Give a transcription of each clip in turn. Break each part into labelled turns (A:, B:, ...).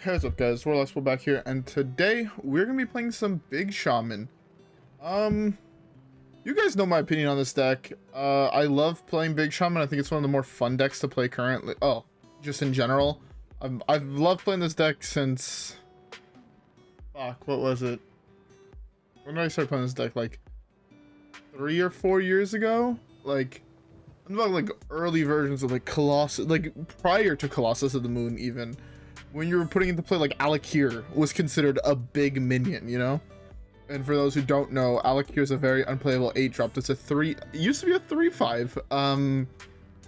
A: Hey, what's up guys, WhirlXbow back here, and today we're gonna be playing some big Shaman. You guys know my opinion on this deck. I love playing big Shaman. I think it's one of the more fun decks to play currently. Oh, just in general. I've loved playing this deck since... Fuck, what was it? When did I start playing this deck? Like 3 or 4 years ago? Like, I'm talking like early versions of like Colossus, like prior to Colossus of the Moon even. When you were putting into play, like Alakir was considered a big minion, you know? And for those who don't know, Alakir is a very unplayable 8-drop. It's a 3, it used to be a 3/5.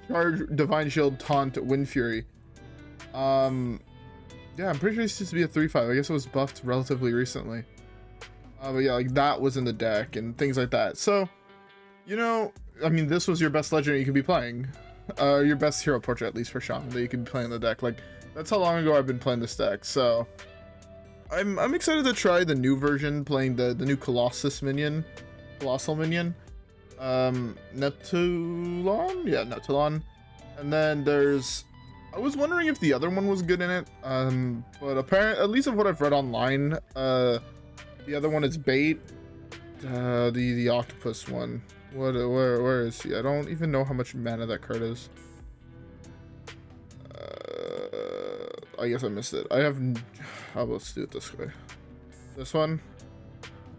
A: Charge, Divine Shield, Taunt, Wind Fury. Yeah, I'm pretty sure it used to be a 3/5. I guess it was buffed relatively recently. But yeah, like that was in the deck and things like that. So, you know, I mean, this was your best legendary you could be playing. Your best hero portrait, at least for Shaman, that you could be playing in the deck. Like, that's how long ago I've been playing this deck. So, I'm excited to try the new version, playing the new Colossus minion, Colossal minion. Neptulon? Yeah, Neptulon. And then there's... I was wondering if the other one was good in it. But apparently, at least of what I've read online, the other one is bait. The octopus one. Where is he? I don't even know how much mana that card is. I guess I missed it. Let's do it this way. This one.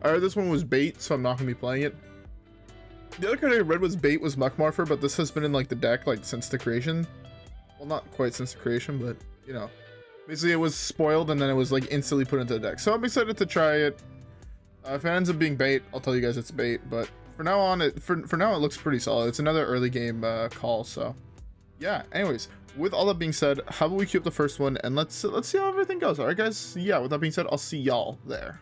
A: Alright, this one was bait, so I'm not gonna be playing it. The other card I read was bait, was Muckmorpher, but this has been in like the deck like since the creation. Well, not quite since the creation, but you know. Basically it was spoiled and then it was like instantly put into the deck. So I'm excited to try it. If it ends up being bait, I'll tell you guys it's bait, but for now on, for now it looks pretty solid. It's another early game call, so yeah. Anyways, with all that being said, how about we queue up the first one and let's see how everything goes. All right, guys. Yeah. With that being said, I'll see y'all there.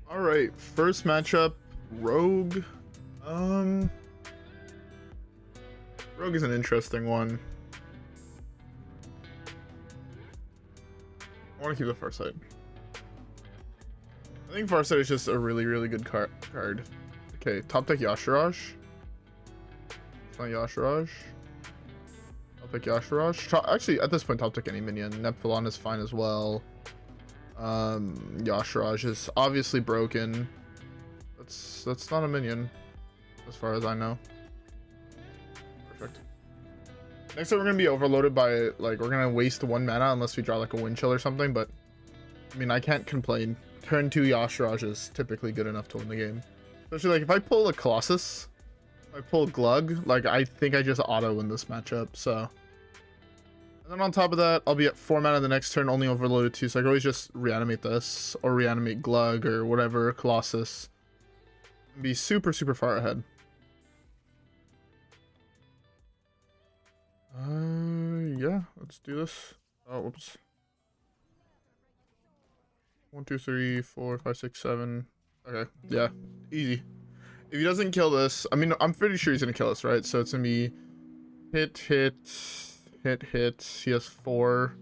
A: All right. First matchup, Rogue. Rogue is an interesting one. I want to keep the Farsight. I think Farsight is just a really good card. Okay, top deck Yashiraj. It's not Yashiraj. Top deck Yashiraj. Actually, at this point, top deck any minion. Neptulon is fine as well. Yashiraj is obviously broken. That's not a minion, as far as I know. Perfect. Next up, we're gonna be overloaded by, like, we're gonna waste 1 mana unless we draw like a Windchill or something. But I mean, I can't complain. Turn 2 Yashiraj is typically good enough to win the game. Especially like if I pull a Colossus, if I pull Glugg, like I think I just auto win this matchup. So, and then on top of that, I'll be at 4 mana the next turn, only overloaded 2, so I can always just reanimate this or reanimate Glugg or whatever Colossus and be super far ahead. Yeah, let's do this. Oh, whoops. 1, 2, 3, 4, 5, 6, 7. Okay, yeah, easy. If he doesn't kill this, I mean, I'm pretty sure he's gonna kill us, right? So it's gonna be hit. He has 4.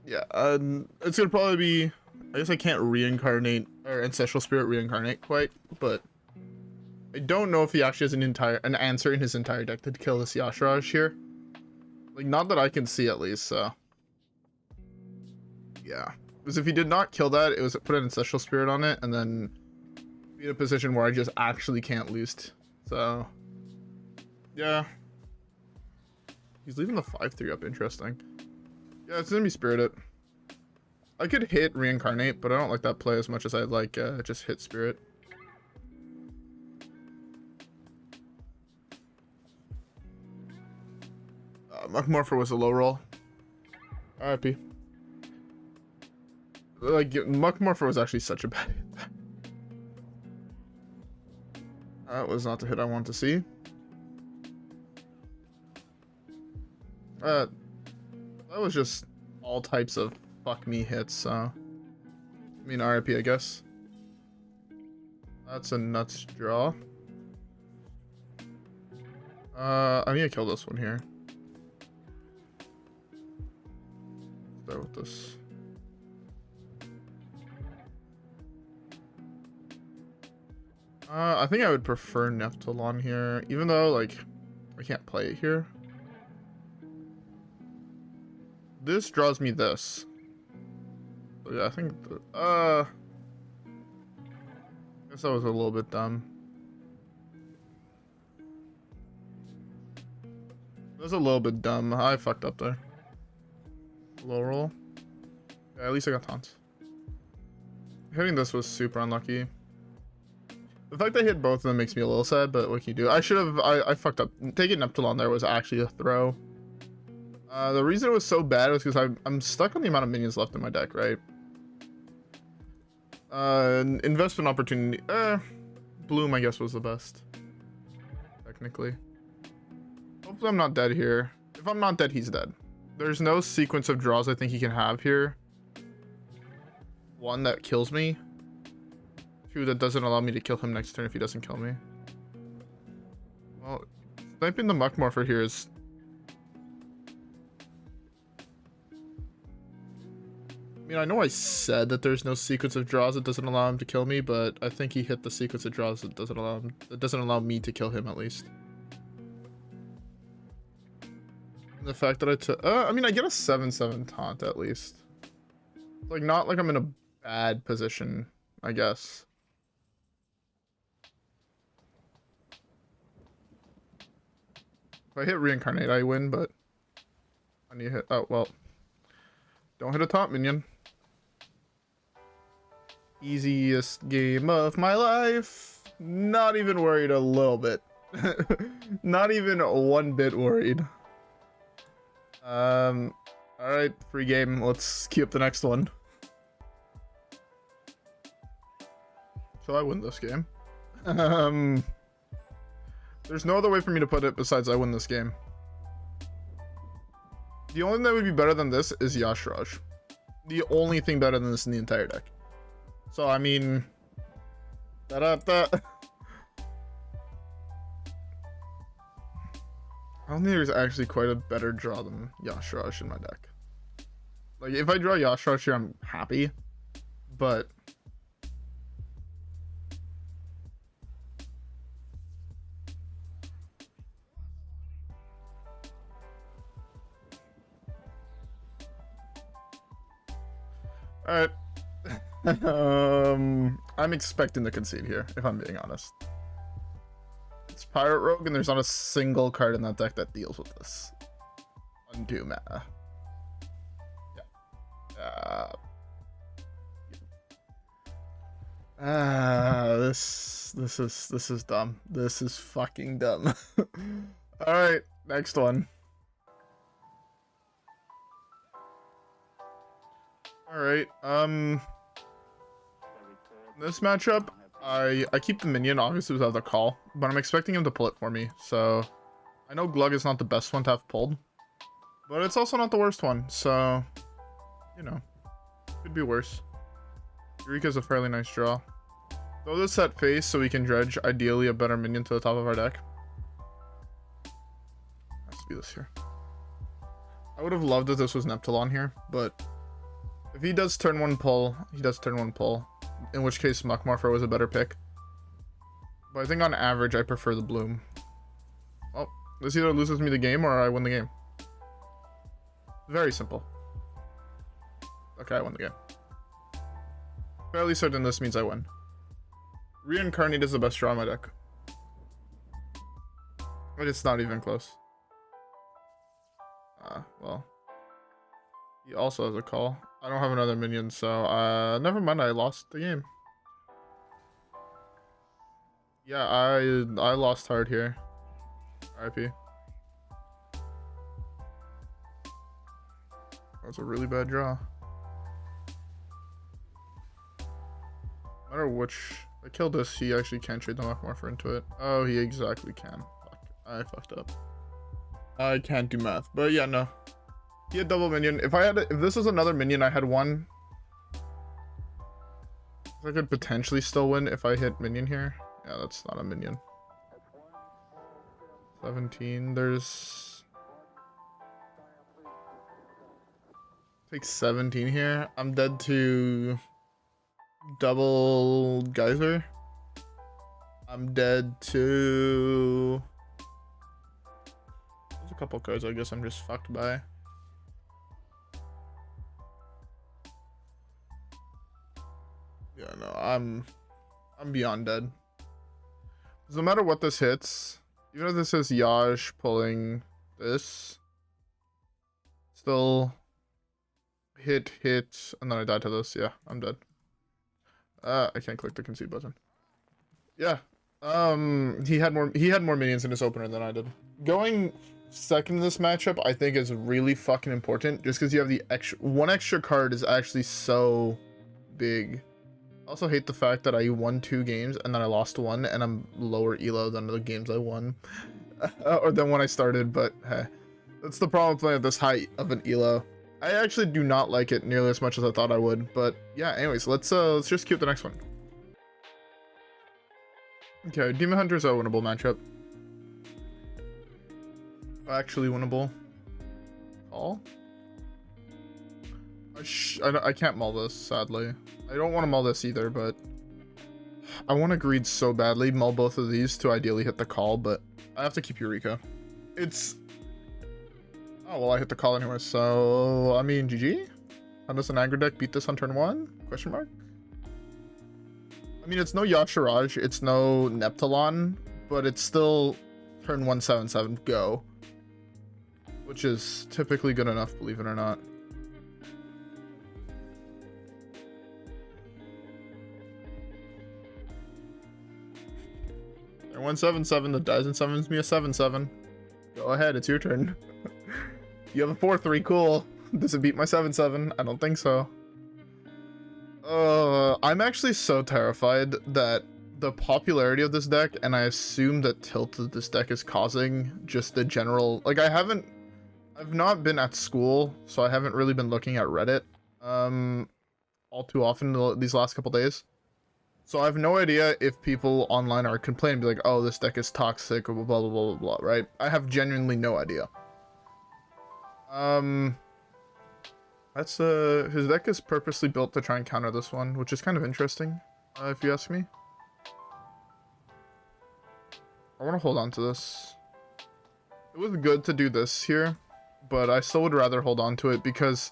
A: Yeah, it's gonna probably be. I guess I can't reincarnate or Ancestral Spirit reincarnate quite, but I don't know if he actually has an answer in his entire deck to kill this Yashiraj here. Like, not that I can see at least. So yeah. Because if he did not kill that, it was put an Ancestral Spirit on it, and then be in a position where I just actually can't lose. So, yeah. He's leaving the 5/3 up. Interesting. Yeah, it's gonna be Spirited. I could hit Reincarnate, but I don't like that play as much as I'd like just hit Spirit. Muckmorpher was a low roll. RIP. Like, Muckmorpher was actually such a bad hit. That was not the hit I wanted to see. That was just all types of fuck me hits, so. I mean, RIP, I guess. That's a nuts draw. I need to kill this one here. Start with this. I think I would prefer Neptulon here, even though, like, I can't play it here. this draws me this. So yeah, I think I guess that was a little bit dumb. That was a little bit dumb. I fucked up there. Low roll. Yeah, at least I got taunts. Hitting this was super unlucky. The fact that I hit both of them makes me a little sad, but what can you do? I should have, I fucked up. Taking Neptulon there was actually a throw. The reason it was so bad was because I'm stuck on the amount of minions left in my deck, right? Investment opportunity. Bloom, I guess, was the best. Technically. Hopefully I'm not dead here. If I'm not dead, he's dead. There's no sequence of draws I think he can have here. One that kills me. Two that doesn't allow me to kill him next turn if he doesn't kill me. Well, sniping the Muckmorpher here is... I mean, I know I said that there's no sequence of draws that doesn't allow him to kill me, but I think he hit the sequence of draws that doesn't allow him, that doesn't allow me to kill him at least. And the fact that I took, I mean, I get a 7/7 taunt at least. Like, not like I'm in a bad position, I guess. If I hit Reincarnate, I win, but I need to hit, oh, well. Don't hit a top minion. Easiest game of my life. Not even worried a little bit. Not even 1 bit worried. Alright, free game. Let's queue up the next one. Shall I win this game? There's no other way for me to put it besides I win this game. The only thing that would be better than this is Yashraj. The only thing better than this in the entire deck. So, I mean... Da-da-da. I don't think there's actually quite a better draw than Yashraj in my deck. Like, if I draw Yashraj here, I'm happy. But... Alright. I'm expecting to concede here, if I'm being honest. It's Pirate Rogue, and there's not a single card in that deck that deals with this. Undo mana. Yeah. This is dumb. This is fucking dumb. Alright, next one. Alright, this matchup, I keep the minion, obviously without the call, but I'm expecting him to pull it for me, so I know Glugg is not the best one to have pulled, but it's also not the worst one, so, you know, could be worse. Eureka is a fairly nice draw. Throw this at face so we can dredge, ideally, a better minion to the top of our deck. Has to be this here. I would have loved if this was Neptulon here, but... if he does turn 1 pull, he does turn 1 pull. In which case, Muckmorpher was a better pick. But I think on average, I prefer the Bloom. Well, this either loses me the game or I win the game. Very simple. Okay, I won the game. Fairly certain this means I win. Reincarnate is the best draw in my deck. But it's not even close. Well. He also has a call. I don't have another minion, so never mind, I lost the game. Yeah, I lost hard here. RIP. That's a really bad draw. No matter which... I killed this, he actually can't trade the Muckmorpher into it. Oh, he exactly can. Fuck. I fucked up. I can't do math, but yeah, no. He had double minion. If this was another minion, I had one. I could potentially still win if I hit minion here. Yeah, that's not a minion. 17. There's... take 17 here. I'm dead to... double Geyser. I'm dead to... there's a couple cards I guess I'm just fucked by. I'm beyond dead. No matter what this hits, even if this is Yaj pulling this, still hit, and then I die to this. Yeah, I'm dead. I can't click the concede button. Yeah. He had more minions in his opener than I did. Going second in this matchup, I think, is really fucking important, just because you have the one extra card is actually so big. I also hate the fact that I won 2 games and then I lost 1, and I'm lower elo than the games I won, or than when I started. But hey, that's the problem playing at this height of an elo. I actually do not like it nearly as much as I thought I would. But yeah, anyways, let's just queue up the next one. Okay, Demon Hunter's a winnable matchup. Actually winnable. Call? I can't mull this, sadly. I don't want to mull this either, but I want to greed so badly, mull both of these to ideally hit the call, but I have to keep Eureka. It's... Oh, well, I hit the call anyway, so... I mean, GG? How does an aggro deck beat this on turn 1? Question mark? I mean, it's no Yashiraj, it's no Neptulon, but it's still turn 1/7/7 go. Which is typically good enough, believe it or not. Turn 1/7/7 that dies and summons me a 7/7. Go ahead, it's your turn. You have a 4/3, cool. Does it beat my 7/7? I don't think so. I'm actually so terrified that the popularity of this deck, and I assume that tilt that this deck is causing, just the general, like, I've not been at school, so I haven't really been looking at Reddit all too often these last couple days. So I have no idea if people online are complaining, be like, oh, this deck is toxic, or blah, blah, blah, blah, blah, right? I have genuinely no idea. That's, his deck is purposely built to try and counter this one, which is kind of interesting, if you ask me. I want to hold on to this. It was good to do this here, but I still would rather hold on to it, because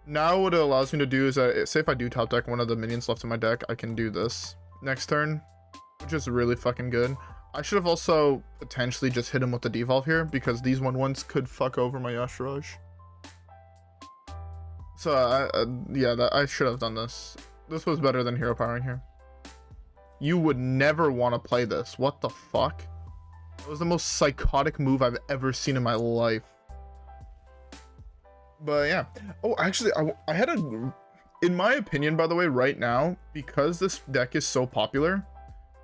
A: now what it allows me to do is, say if I do top deck one of the minions left in my deck, I can do this next turn, which is really fucking good. I should have also potentially just hit him with the Devolve here, because these 1/1s could fuck over my Yashiraj. So, yeah, I should have done this. This was better than hero powering here. You would never want to play this. What the fuck? That was the most psychotic move I've ever seen in my life. But yeah. Oh, actually, I had a... In my opinion, by the way, right now, because this deck is so popular,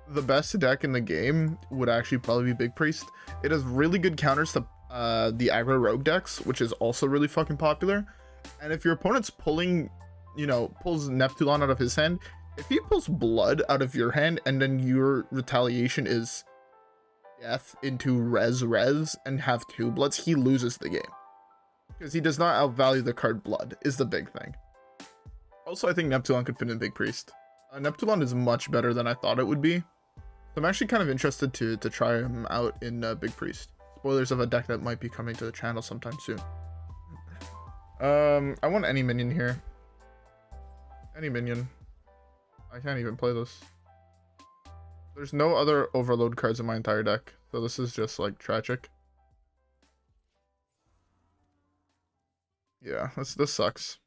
A: the best deck in the game would actually probably be Big Priest. It has really good counters to the aggro rogue decks, which is also really fucking popular. And if your opponent's pulling, you know, pulls Neptulon out of his hand, if he pulls blood out of your hand and then your retaliation is death into res and have 2 bloods, he loses the game. Because he does not outvalue the card blood, is the big thing. Also, I think Neptulon could fit in Big Priest. Neptulon is much better than I thought it would be. So I'm actually kind of interested to try him out in Big Priest. Spoilers of a deck that might be coming to the channel sometime soon. I want any minion here. Any minion. I can't even play this. There's no other overload cards in my entire deck, so this is just like tragic. Yeah, this sucks.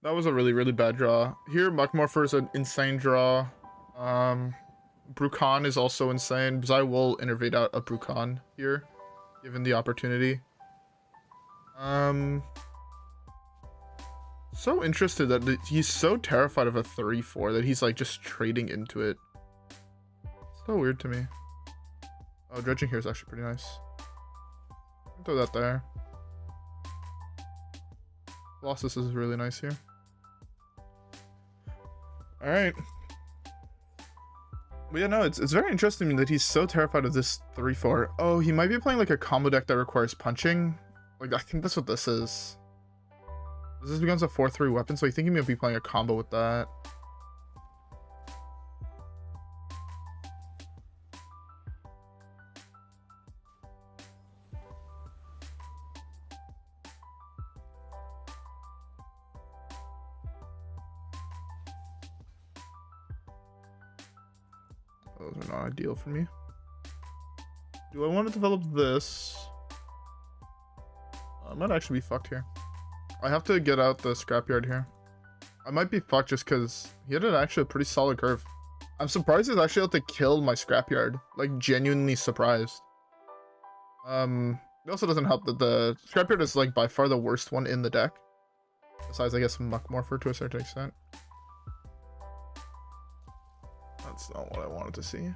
A: That was a really, really bad draw. Here, Muckmorpher is an insane draw. Bru'kan is also insane, because I will innervate out a Bru'kan here, given the opportunity. So interested that he's so terrified of a 3/4 that he's like just trading into it. So weird to me. Oh, dredging here is actually pretty nice. Throw that there. Colossus is really nice here. Alright. But yeah, no, it's very interesting that he's so terrified of this 3/4. Oh, he might be playing like a combo deck that requires punching. Like, I think that's what this is. This becomes a 4/3 weapon, so I think he might be playing a combo with that. those are not ideal for me. Do I want to develop this? I might actually be fucked here. I have to get out the scrapyard here. I might be fucked just because he had actually a pretty solid curve. I'm surprised he's actually able to kill my scrapyard. Like, genuinely surprised. It also doesn't help that the scrapyard is like by far the worst one in the deck. Besides, I guess, Muckmorpher to a certain extent. That's not what I wanted to see.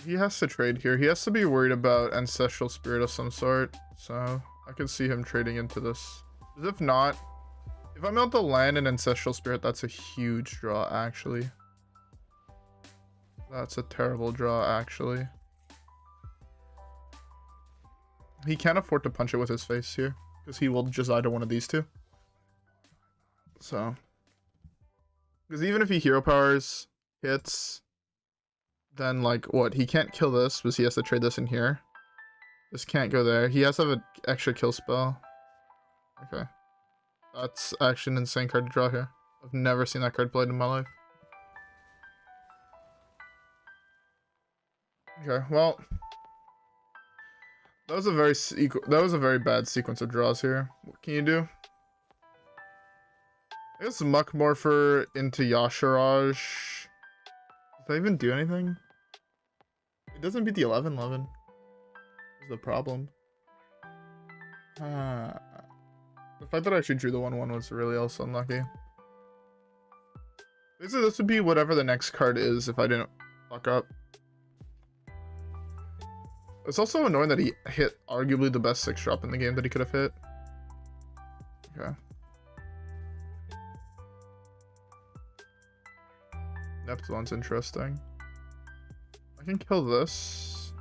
A: He has to trade here. He has to be worried about Ancestral Spirit of some sort. So I could see him trading into this. Because if not, if I'm able to land an Ancestral Spirit, that's a huge draw, actually. That's a terrible draw, actually. He can't afford to punch it with his face here. Because he will just either one of these two. So. Because even if he hero powers, hits, then like what? He can't kill this because he has to trade this in here. This can't go there. He has to have an extra kill spell. Okay. That's actually an insane card to draw here. I've never seen that card played in my life. Okay, well. That was a very bad sequence of draws here. What can you do? I guess Muckmorpher into Yasharaj. Does that even do anything? It doesn't beat the 11-11. Is the problem. The fact that I actually drew the 1-1 was really also unlucky. Basically, this would be whatever the next card is if I didn't fuck up. It's also annoying that he hit arguably the best 6-drop in the game that he could have hit. Okay. Neptulon's interesting. I can kill this.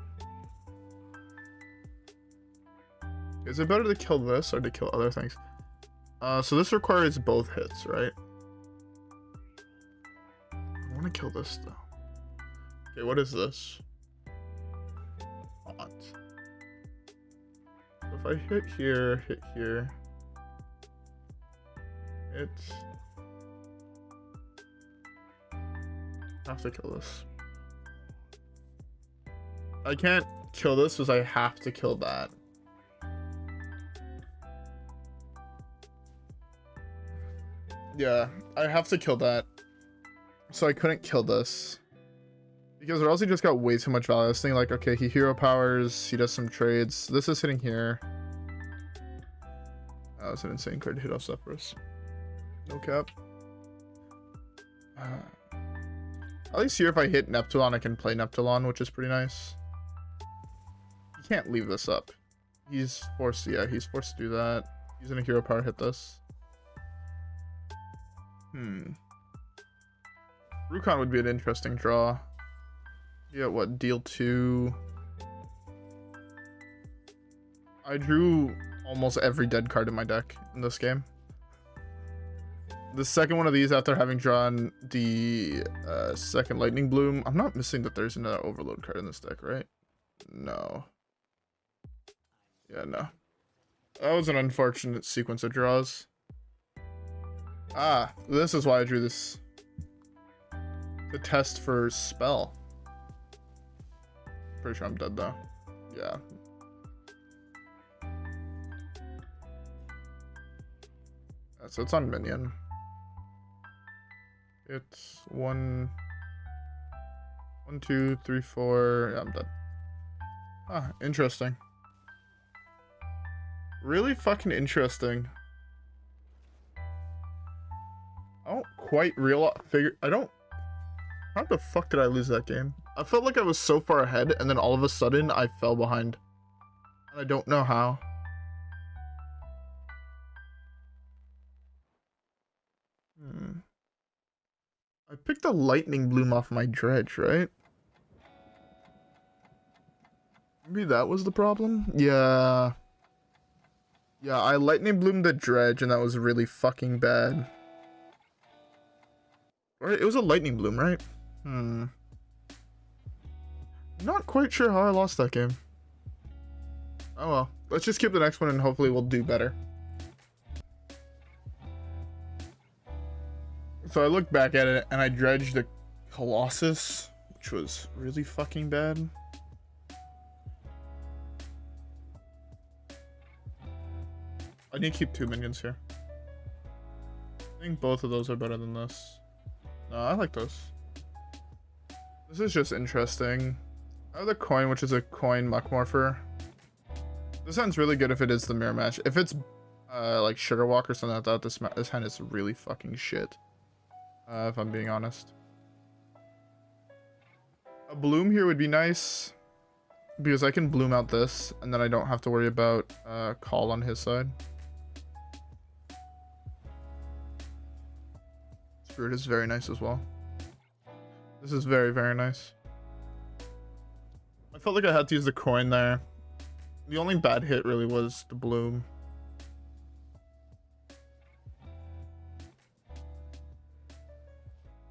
A: Is it better to kill this or to kill other things? So this requires both hits, right? I want to kill this though. Okay, what is this? Haunt. So if I hit here, it's... I have to kill this. I can't kill this because I have to kill that. Yeah, I have to kill that. So I couldn't kill this. Because or else he just got way too much value. I was thinking like, okay, he hero powers, he does some trades. This is hitting here. That was an insane card to hit off Zephyros. No cap. At least here if I hit Neptulon, I can play Neptulon, which is pretty nice. He can't leave this up. He's forced, yeah, he's forced to do that. Using a hero power hit this. Bru'kan would be an interesting draw. Yeah, what, deal 2? I drew almost every dead card in my deck in this game. The second one of these after having drawn the second Lightning Bloom. I'm not missing that there's another Overload card in this deck, right? No. Yeah, no. That was an unfortunate sequence of draws. Ah, this is why I drew this. The test for spell. Pretty sure I'm dead though. Yeah. So it's on minion. It's 1, 2, 3, 4. Yeah, I'm dead. Ah, interesting. Really fucking interesting. I don't quite figure. How the fuck did I lose that game? I felt like I was so far ahead, and then all of a sudden I fell behind. And I don't know how. I picked a Lightning Bloom off my dredge, right? Maybe that was the problem? Yeah. Yeah, I Lightning Bloomed the dredge, and that was really fucking bad. Right, it was a Lightning Bloom, right? Not quite sure how I lost that game. Oh well. Let's just skip the next one and hopefully we'll do better. So I look back at it and I dredged a Colossus, which was really fucking bad. I need to keep 2 minions here. I think both of those are better than this. No, I like those. This is just interesting. I have the coin, which is a coin Muckmorpher. This hand's really good if it is the mirror match. If it's like Sugar Walk or something like that, this hand is really fucking shit. If I'm being honest. A bloom here would be nice. Because I can bloom out this, and then I don't have to worry about call on his side. Spirit is very nice as well. This is very, very nice. I felt like I had to use the coin there. The only bad hit really was the bloom.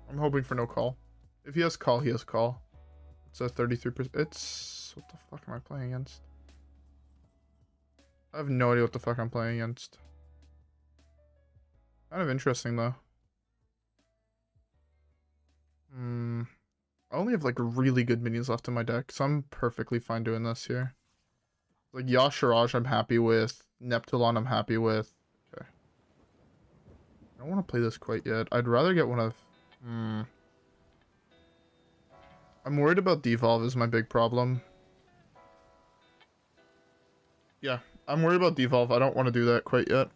A: I'm hoping for no call. If he has call, he has call. It's a 33%. It's... What the fuck am I playing against? I have no idea what the fuck I'm playing against. Kind of interesting though. I only have like really good minions left in my deck, so I'm perfectly fine doing this here. Like Yashiraj I'm happy with. Neptulon I'm happy with. Okay. I don't want to play this quite yet. I'd rather get one of... I'm worried about Devolve is my big problem. Yeah, I'm worried about Devolve. I don't want to do that quite yet.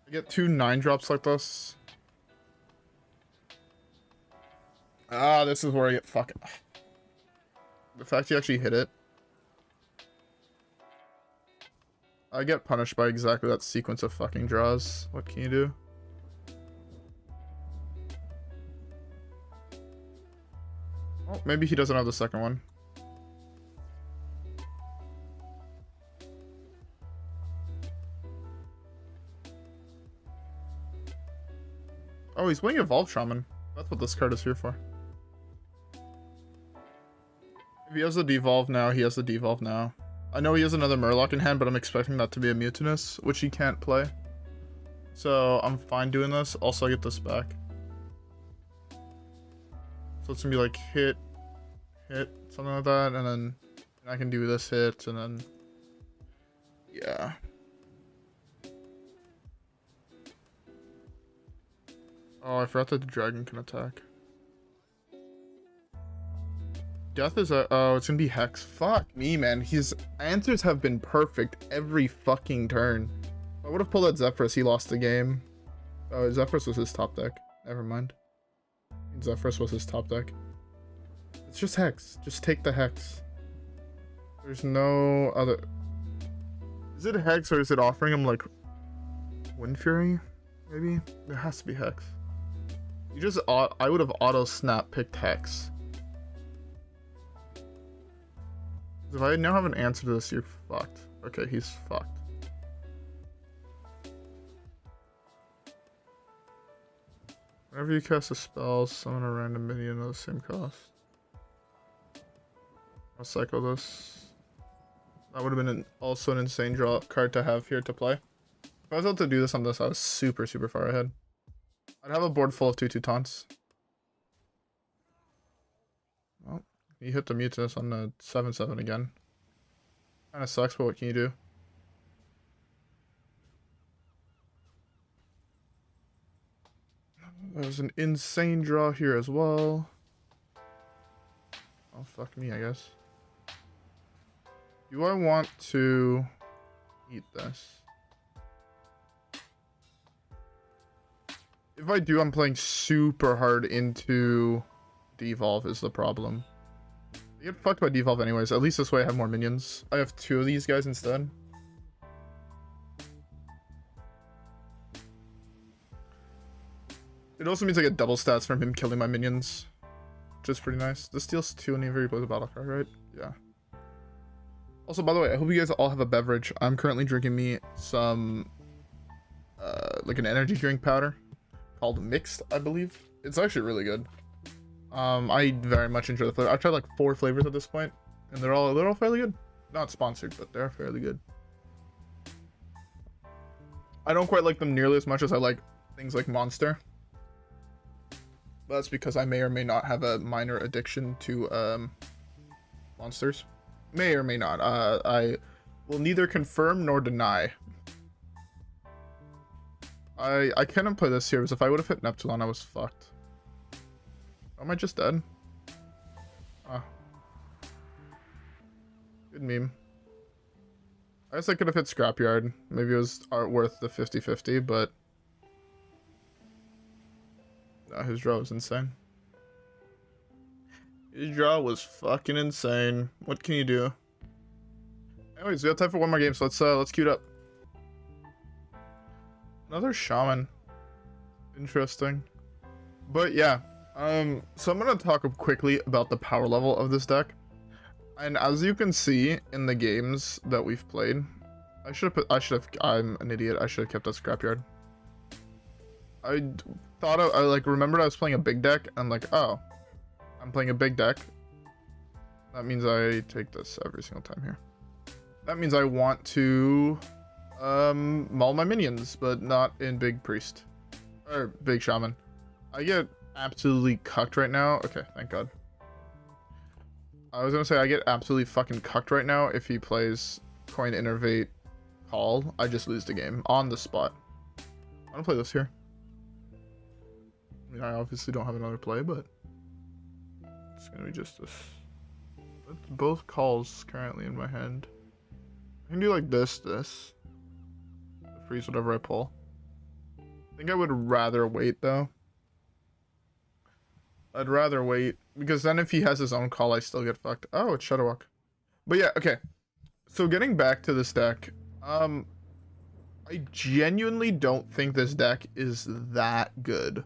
A: I get 2 9-drops like this. Ah, this is where I get fucking... The fact he actually hit it. I get punished by exactly that sequence of fucking draws. What can you do? Oh, maybe he doesn't have the second one. Oh, he's playing Evolved Shaman. That's what this card is here for. If he has the Devolve now, he has the Devolve now. I know he has another Murloc in hand, but I'm expecting that to be a Mutinous, which he can't play. So I'm fine doing this. Also, I get this back. So it's gonna be like hit, something like that, and then I can do this hit, and then yeah. Oh, I forgot that the dragon can attack. Death is a... Oh, it's gonna be Hex. Fuck me, man. His answers have been perfect every fucking turn. If I would have pulled out Zephyrus, he lost the game. Oh, Zephyrus was his top deck. Never mind. Zephyrus was his top deck. It's just Hex. Just take the Hex. There's no other... Is it Hex or is it offering him, like, Wind Fury? Maybe? There has to be Hex. You just... I would have auto-snap picked Hex. If I now have an answer to this, you're fucked. Okay, he's fucked. Whenever you cast a spell, summon a random minion of the same cost. I'll cycle this. That would have been also an insane draw card to have here to play. If I was able to do this on this, I was super, super far ahead. I'd have a board full of 2/2 taunts. Well, you hit the Mutinous on the 7/7 again. Kinda sucks, but what can you do? There's an insane draw here as well. Oh, fuck me, I guess. Do I want to eat this? If I do, I'm playing super hard into Devolve is the problem. I get fucked by Devolve anyways. At least this way I have more minions. I have 2 of these guys instead. It also means I get double stats from him killing my minions, which is pretty nice. This deals 2 whenever he plays a battle card, right? Yeah. Also, by the way, I hope you guys all have a beverage. I'm currently drinking me some, like an energy drink powder called Mixed, I believe. It's actually really good. I very much enjoy the flavor. I've tried like 4 flavors at this point, and they're all fairly good. Not sponsored, but they're fairly good. I don't quite like them nearly as much as I like things like Monster. But that's because I may or may not have a minor addiction to monsters. May or may not. I will neither confirm nor deny. I couldn't play this here because if I would have hit Neptulon, I was fucked. Am I just dead? Ah. Good meme. I guess I could have hit Scrapyard. Maybe it was worth the 50-50, but... No, his draw was insane. His draw was fucking insane. What can you do? Anyways, we have time for one more game, so let's queue it up. Another Shaman. Interesting. But yeah, so I'm gonna talk quickly about the power level of this deck. And as you can see in the games that we've played, I'm an idiot. I should have kept that Scrapyard. I remembered I was playing a big deck, and I'm like, oh, I'm playing a big deck. That means I take this every single time here. That means I want to maul my minions, but not in Big Priest. Or Big Shaman. I get absolutely cucked right now. Okay, thank God. I was gonna say I get absolutely fucking cucked right now if he plays Coin Innervate Call. I just lose the game on the spot. I'm gonna play this here. I mean, I obviously don't have another play, but it's gonna be just this. That's both calls currently in my hand. I can do like this. Freeze whatever I pull. I think I would rather wait though. I'd rather wait because then if he has his own call, I still get fucked. Oh, it's Shadowwalk. But yeah, okay. So getting back to this deck, I genuinely don't think this deck is that good.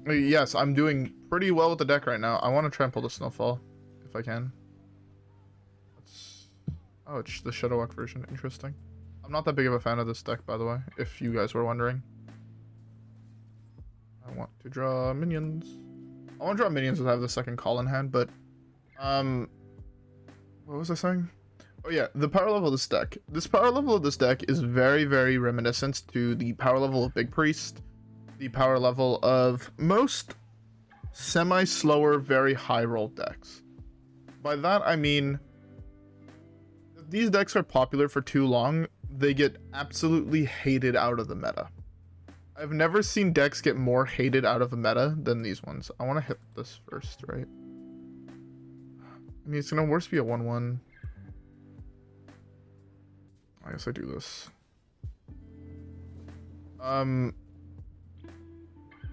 A: Yes, I'm doing pretty well with the deck right now. I want to try and pull the Snowfall if I can. Oh, it's the Shadowwalk version. Interesting. I'm not that big of a fan of this deck, by the way, if you guys were wondering. I want to draw minions. I want to draw minions that have the second call in hand, but what was I saying? Oh yeah, the power level of this deck. This power level of this deck is very, very reminiscent to the power level of Big Priest, the power level of most semi-slower, very high roll decks. By that I mean, if these decks are popular for too long, they get absolutely hated out of the meta. I've never seen decks get more hated out of the meta than these ones. I want to hit this first, right? I mean, it's gonna worst be a 1-1. I guess I do this.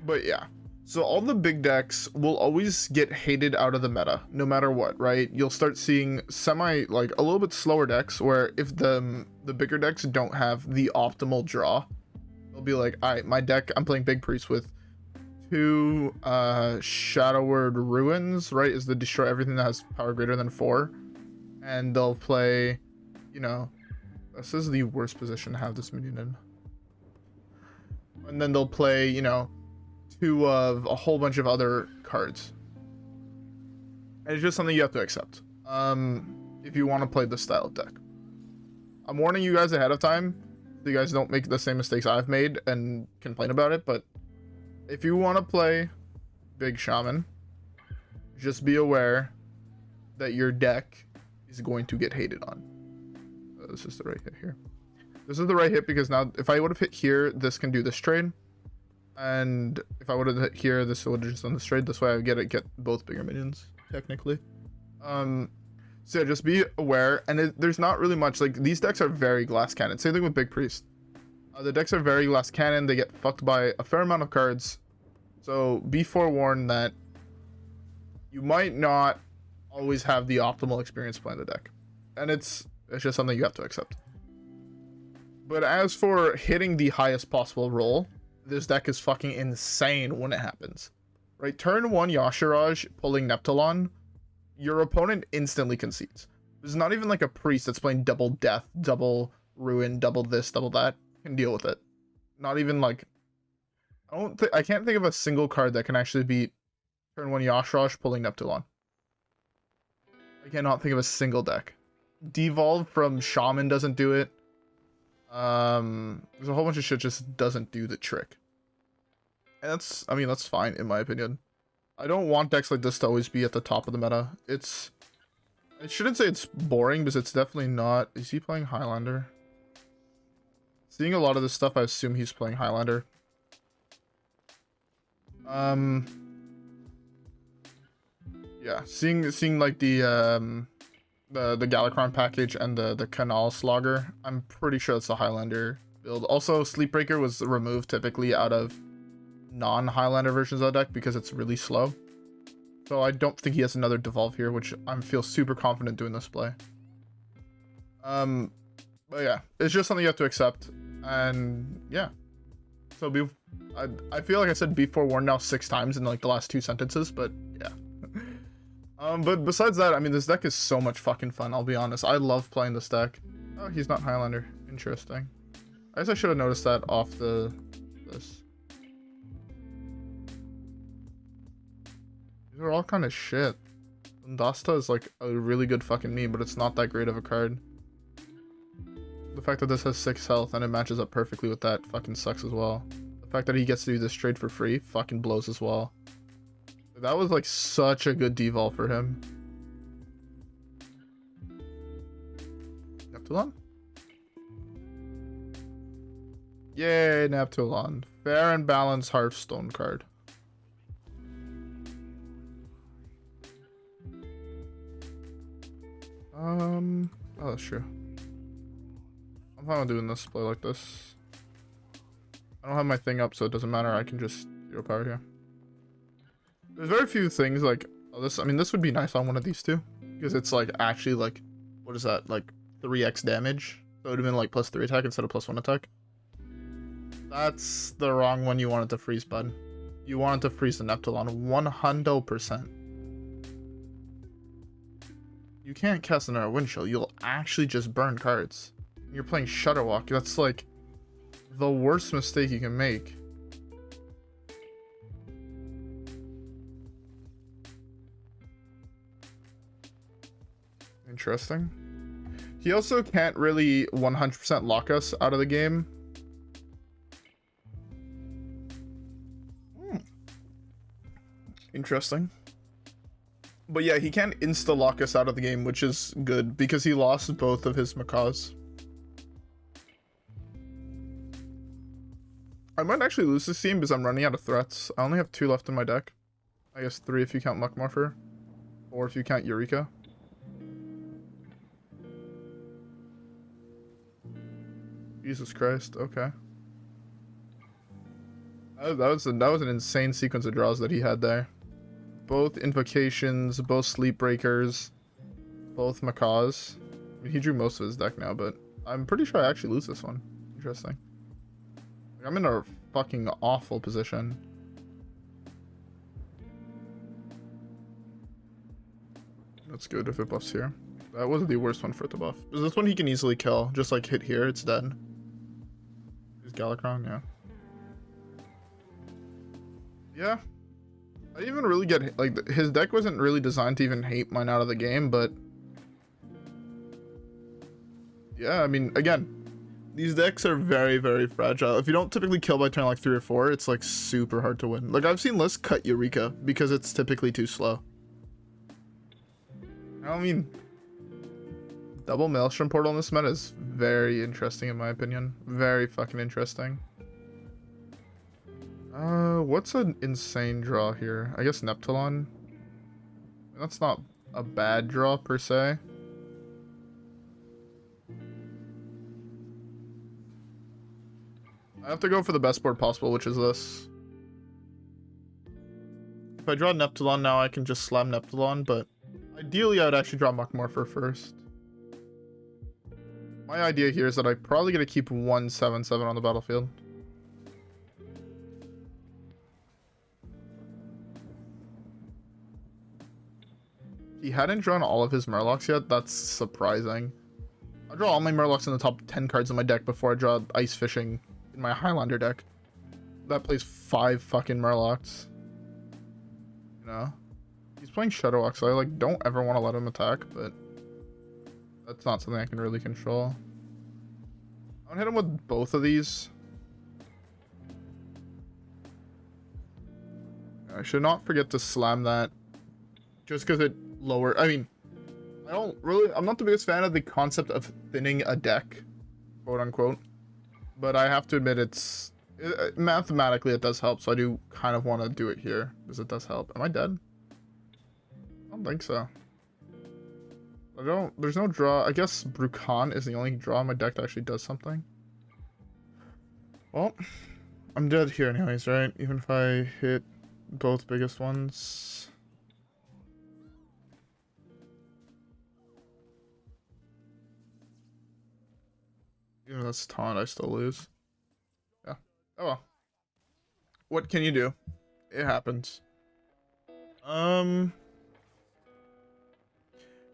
A: But yeah. So all the big decks will always get hated out of the meta, no matter what, right? You'll start seeing a little bit slower decks where if the bigger decks don't have the optimal draw, they'll be like, all right, my deck, I'm playing Big Priest with 2 Shadowward Ruins, right? Is the destroy everything that has power greater than 4. And they'll play, you know, this is the worst position to have this minion in. And then they'll play, you know, 2 of a whole bunch of other cards. And it's just something you have to accept. If you want to play this style of deck. I'm warning you guys ahead of time, so you guys don't make the same mistakes I've made and complain about it, but if you want to play Big Shaman, just be aware that your deck is going to get hated on. This is the right hit here. This is the right hit because now if I would have hit here, this can do this trade. And if I would have hit here, this would have just done this trade. This way I get both bigger minions, technically. So yeah, just be aware. And there's not really much, like, these decks are very glass cannon. Same thing with Big Priest. The decks are very glass cannon. They get fucked by a fair amount of cards. So be forewarned that you might not always have the optimal experience playing the deck. And it's just something you have to accept. But as for hitting the highest possible roll, this deck is fucking insane when it happens. Right, turn 1 Yashiraj pulling Neptulon, your opponent instantly concedes. There's not even like a priest that's playing double death, double ruin, double this, double that, can deal with it. Not even like, I can't think of a single card that can actually beat turn 1 Yashiraj pulling Neptulon. I cannot think of a single deck. Devolve from Shaman doesn't do it. There's a whole bunch of shit just doesn't do the trick. And that's, I mean, that's fine in my opinion. I don't want decks like this to always be at the top of the meta. I shouldn't say it's boring, because it's definitely not. Is he playing Highlander? Seeing a lot of this stuff, I assume he's playing Highlander. Yeah, seeing like the Galakrond package and the Canal Slogger, I'm pretty sure it's a Highlander build. Also, Sleepbreaker was removed typically out of non-Highlander versions of the deck because it's really slow. So I don't think he has another Devolve here, which I feel super confident doing this play. But yeah, it's just something you have to accept. And yeah. So I feel like I said be forewarned now 6 times in like the last 2 sentences, but yeah. But besides that, I mean, this deck is so much fucking fun, I'll be honest. I love playing this deck. Oh, he's not Highlander. Interesting. I guess I should have noticed that off this. These are all kind of shit. Ndasta is like a really good fucking meme, but it's not that great of a card. The fact that this has 6 health and it matches up perfectly with that fucking sucks as well. The fact that he gets to do this trade for free fucking blows as well. That was like such a good devolve for him. Neptulon? Yay, Neptulon. Fair and balanced Hearthstone card. Oh, that's true. I'm fine with doing this play like this. I don't have my thing up, so it doesn't matter. I can just 0 power here. There's very few things like this. I mean, this would be nice on one of these two, because it's like actually like, what is that? Like 3x damage. So it would have been like +3 attack instead of +1 attack. That's the wrong one you wanted to freeze, bud. You wanted to freeze the Neptulon 100%. You can't cast another Windchill. You'll actually just burn cards. You're playing Shutterwalk. That's like the worst mistake you can make. Interesting. He also can't really 100% lock us out of the game. Interesting. But yeah, he can't insta-lock us out of the game, which is good, because he lost both of his macaws. I might actually lose this team because I'm running out of threats. I only have 2 left in my deck. I guess 3 if you count Muckmorpher, or if you count Eureka. Jesus Christ, okay. That was an insane sequence of draws that he had there. Both invocations, both sleep breakers, both macaws. I mean, he drew most of his deck now, but I'm pretty sure I actually lose this one. Interesting. I'm in a fucking awful position. That's good if it buffs here. That wasn't the worst one for it to buff. Because this one he can easily kill. Just like hit here, it's dead. He's Galakrond, yeah. Yeah. I didn't even really get, like, his deck wasn't really designed to even hate mine out of the game, but yeah, I mean, again, these decks are very, very fragile. If you don't typically kill by turn like 3 or 4, it's like super hard to win. Like, I've seen lists cut Eureka because it's typically too slow. I mean, double Maelstrom Portal in this meta is very interesting in my opinion. Very fucking interesting. What's an insane draw here? I guess Neptulon. That's not a bad draw per se. I have to go for the best board possible, which is this. If I draw Neptulon now, I can just slam Neptulon, but ideally I would actually draw Muckmorpher first. My idea here is that I'm probably going to keep 1/7/7 on the battlefield. He hadn't drawn all of his Murlocs yet. That's surprising. I'll draw all my Murlocs in the top 10 cards in my deck before I draw Ice Fishing in my Highlander deck. That plays 5 fucking Murlocs. You know? He's playing Shadowwalk, so I like don't ever want to let him attack, but that's not something I can really control. I'm gonna hit him with both of these. should not forget to slam that. Just because it lower. I mean, I'm not the biggest fan of the concept of thinning a deck, quote unquote. But I have to admit mathematically it does help, so I do kind of want to do it here because it does help. Am I dead? I don't think so. There's no draw. I guess Bru'kan is the only draw in my deck that actually does something. Well, I'm dead here anyways, right? Even if I hit both biggest ones. Even though that's taunt, I still lose. Yeah. Oh well. What can you do? It happens.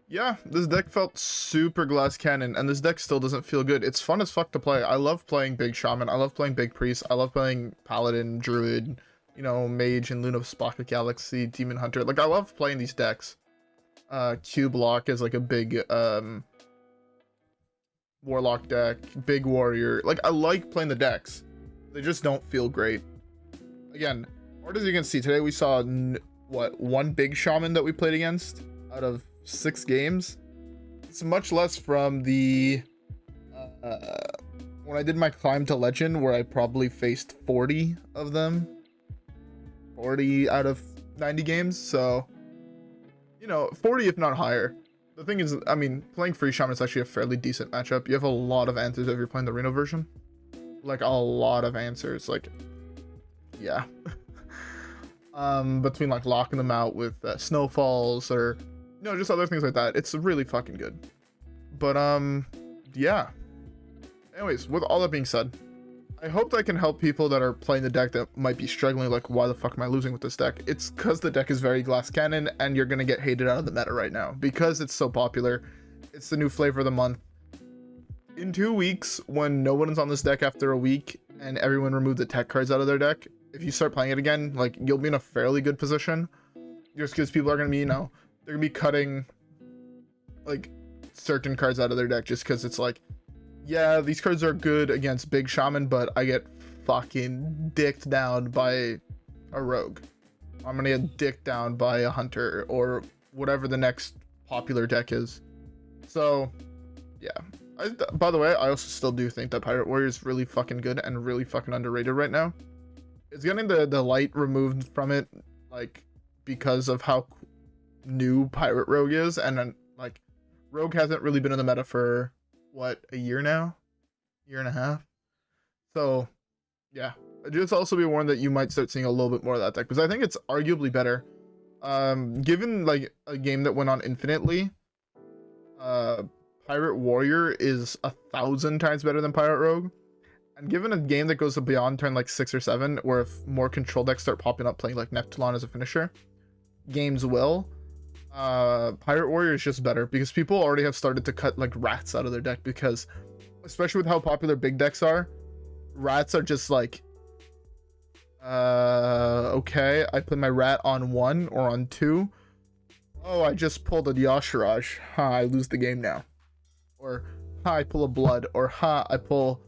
A: Yeah, this deck felt super glass cannon, and this deck still doesn't feel good. It's fun as fuck to play. I love playing big shaman. I love playing big priest. I love playing paladin, druid, you know, mage, and Luna of Spocket Galaxy, demon hunter. Like, I love playing these decks. Cube lock is like a big warlock deck, big warrior. Like, I like playing the decks. They just don't feel great. Again, or as you can see, today we saw one big shaman that we played against out of 6 games. It's much less from the when I did my climb to legend, where I probably faced 40 of them, 40 out of 90 games. So, you know, 40 if not higher. The thing is, I mean, playing free shaman is actually a fairly decent matchup. You have a lot of answers if you're playing the Reno version, like a lot of answers. Like, yeah. Between like locking them out with snowfalls or no, just other things like that. It's really fucking good. But, yeah. Anyways, with all that being said, I hope that I can help people that are playing the deck that might be struggling, like, why the fuck am I losing with this deck? It's because the deck is very glass cannon, and you're gonna get hated out of the meta right now. Because it's so popular. It's the new flavor of the month. In 2 weeks, when no one's on this deck after a week, and everyone removed the tech cards out of their deck, if you start playing it again, like, you'll be in a fairly good position. Just because people are gonna be, you know, they're gonna be cutting like certain cards out of their deck just because it's like, yeah, these cards are good against big shaman, but I get fucking dicked down by a rogue. I'm gonna get dicked down by a hunter or whatever the next popular deck is. So yeah, by the way, I also still do think that Pirate Warrior is really fucking good and really fucking underrated right now. It's getting the light removed from it, like, because of how new Pirate Rogue is, and then like Rogue hasn't really been in the meta for what, a year now, year and a half. So yeah, just also be warned that you might start seeing a little bit more of that deck, because I think it's arguably better. Given like a game that went on infinitely, Pirate Warrior is 1,000 times better than Pirate Rogue. And given a game that goes beyond turn like 6 or 7, where if more control decks start popping up playing like Neptulon as a finisher, games will, Pirate Warrior is just better because people already have started to cut like rats out of their deck, because especially with how popular big decks are, rats are just like, okay, I put my rat on 1 or on 2. Oh, I just pulled a Yashiraj. I lose the game now. Or I pull a blood, or I pull,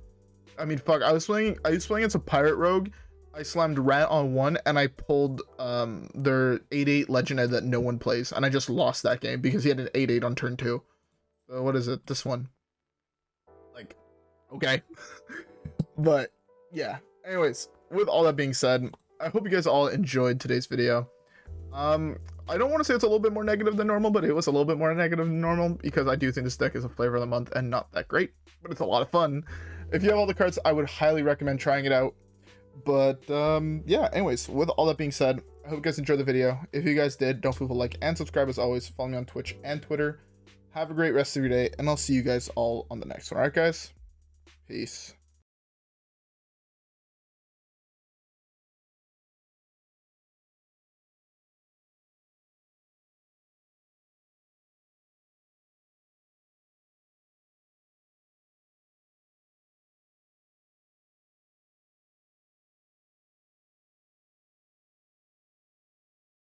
A: I mean, fuck, I was playing against a Pirate Rogue. I slammed rat on 1 and I pulled their 8/8 Legend that no one plays, and I just lost that game because he had an 8/8 on turn 2. So what is it? This one. Like, okay. But yeah. Anyways, with all that being said, I hope you guys all enjoyed today's video. I don't want to say it's a little bit more negative than normal, but it was a little bit more negative than normal because I do think this deck is a flavor of the month and not that great, but it's a lot of fun. If you have all the cards, I would highly recommend trying it out. But yeah, anyways, with all that being said, I hope you guys enjoyed the video. If you guys did, don't forget to like and subscribe as always. Follow me on Twitch and Twitter. Have a great rest of your day, and I'll see you guys all on the next one. Alright guys, peace.